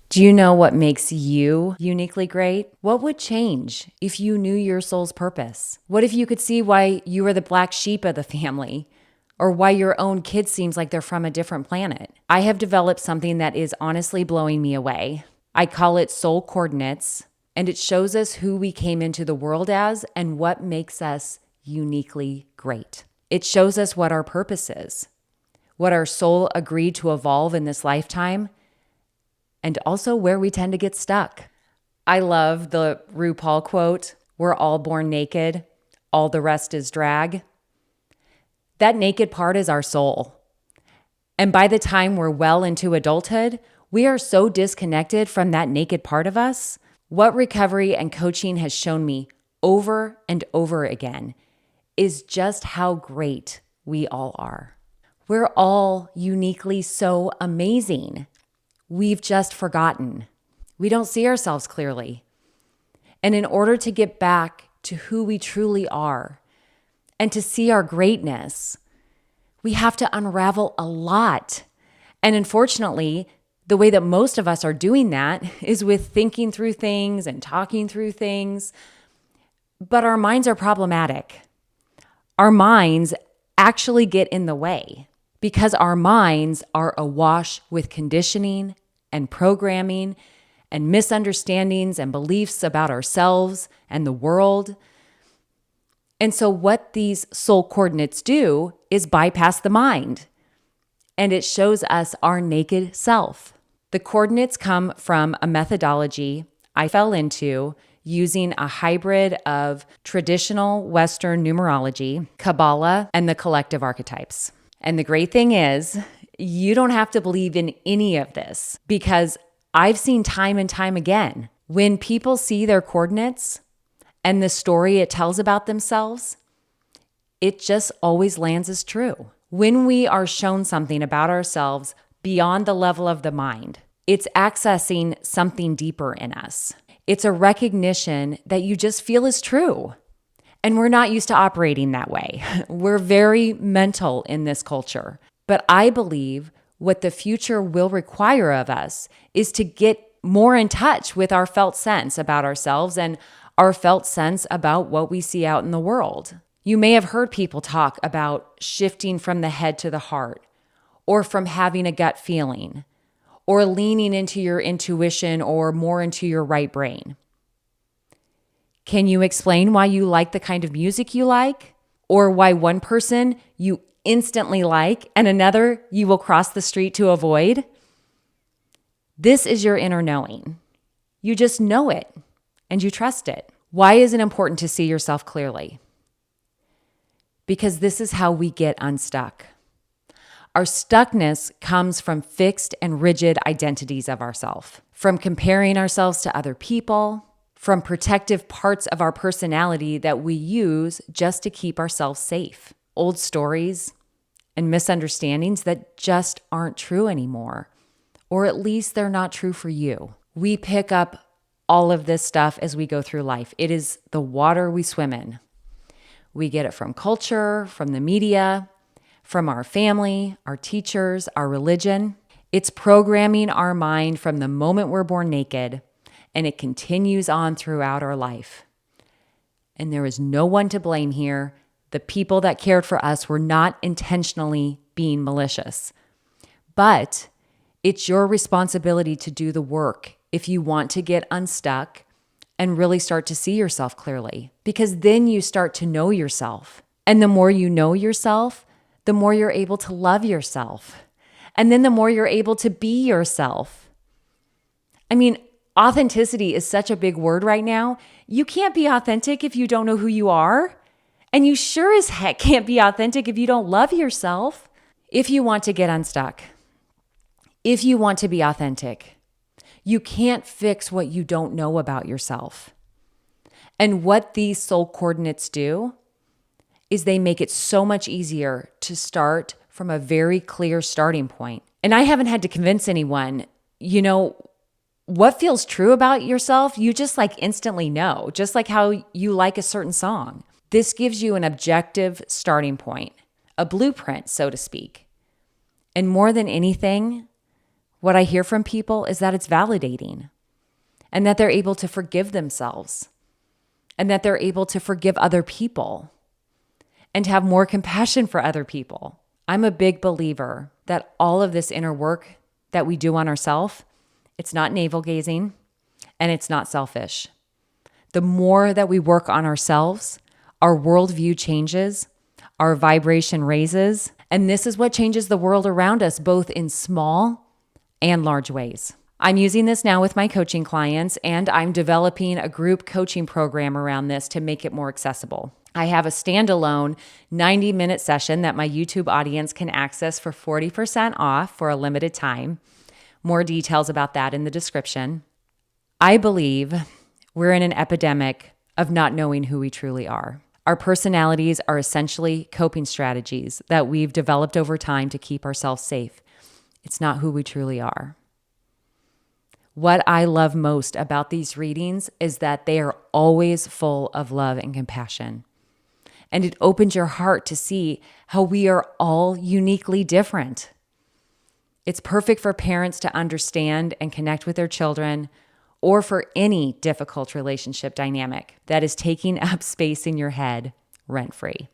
Do you know what makes you uniquely great? What would change if you knew your soul's purpose? What if you could see why you are the black sheep of the family? Or why your own kid seems like they're from a different planet? I have developed something that is honestly blowing me away. I call it soul coordinates, and it shows us who we came into the world as and what makes us uniquely great. It shows us what our purpose is, what our soul agreed to evolve in this lifetime, and also where we tend to get stuck. I love the RuPaul quote, "We're all born naked, all the rest is drag." That naked part is our soul. And by the time we're well into adulthood, we are so disconnected from that naked part of us. What recovery and coaching has shown me over and over again is just how great we all are. We're all uniquely so amazing. We've just forgotten. We don't see ourselves clearly. And in order to get back to who we truly are and to see our greatness, we have to unravel a lot. And unfortunately, the way that most of us are doing that is with thinking through things and talking through things. But our minds are problematic. Our minds actually get in the way because our minds are awash with conditioning and programming and misunderstandings and beliefs about ourselves and the world. And so what these soul coordinates do is bypass the mind, and it shows us our naked self. The coordinates come from a methodology I fell into using a hybrid of traditional Western numerology, Kabbalah, and the collective archetypes. And the great thing is, you don't have to believe in any of this because I've seen time and time again, when people see their coordinates and the story it tells about themselves, it just always lands as true. When we are shown something about ourselves beyond the level of the mind, it's accessing something deeper in us. It's a recognition that you just feel is true. And we're not used to operating that way. We're very mental in this culture. But I believe what the future will require of us is to get more in touch with our felt sense about ourselves and our felt sense about what we see out in the world. You may have heard people talk about shifting from the head to the heart, or from having a gut feeling, or leaning into your intuition or more into your right brain. Can you explain why you like the kind of music you like? Or why one person you instantly like and another you will cross the street to avoid? This is your inner knowing. You just know it and you trust it. Why is it important to see yourself clearly? Because this is how we get unstuck. Our stuckness comes from fixed and rigid identities of ourselves, from comparing ourselves to other people, from protective parts of our personality that we use just to keep ourselves safe. Old stories and misunderstandings that just aren't true anymore, or at least they're not true for you. We pick up all of this stuff as we go through life. It is the water we swim in. We get it from culture, from the media, from our family, our teachers, our religion. It's programming our mind from the moment we're born naked, and it continues on throughout our life. And there is no one to blame here. The people that cared for us were not intentionally being malicious. But it's your responsibility to do the work if you want to get unstuck and really start to see yourself clearly, because then you start to know yourself. And the more you know yourself, the more you're able to love yourself. And then the more you're able to be yourself. I mean, authenticity is such a big word right now. You can't be authentic if you don't know who you are. And you sure as heck can't be authentic if you don't love yourself. If you want to get unstuck, if you want to be authentic, you can't fix what you don't know about yourself. And what these soul coordinates do is they make it so much easier to start from a very clear starting point. And I haven't had to convince anyone, what feels true about yourself, you just instantly know, just like how you like a certain song. This gives you an objective starting point, a blueprint, so to speak. And more than anything, What I hear from people is that it's validating and that they're able to forgive themselves and that they're able to forgive other people and have more compassion for other people. I'm a big believer that all of this inner work that we do on ourselves, it's not navel-gazing and it's not selfish. The more that we work on ourselves, our worldview changes, our vibration raises, and this is what changes the world around us, both in small and large ways. I'm using this now with my coaching clients, and I'm developing a group coaching program around this to make it more accessible. I have a standalone 90-minute session that my YouTube audience can access for 40% off for a limited time. More details about that in the description. I believe we're in an epidemic of not knowing who we truly are. Our personalities are essentially coping strategies that we've developed over time to keep ourselves safe. It's not who we truly are. What I love most about these readings is that they are always full of love and compassion. And it opens your heart to see how we are all uniquely different. It's perfect for parents to understand and connect with their children, or for any difficult relationship dynamic that is taking up space in your head rent-free.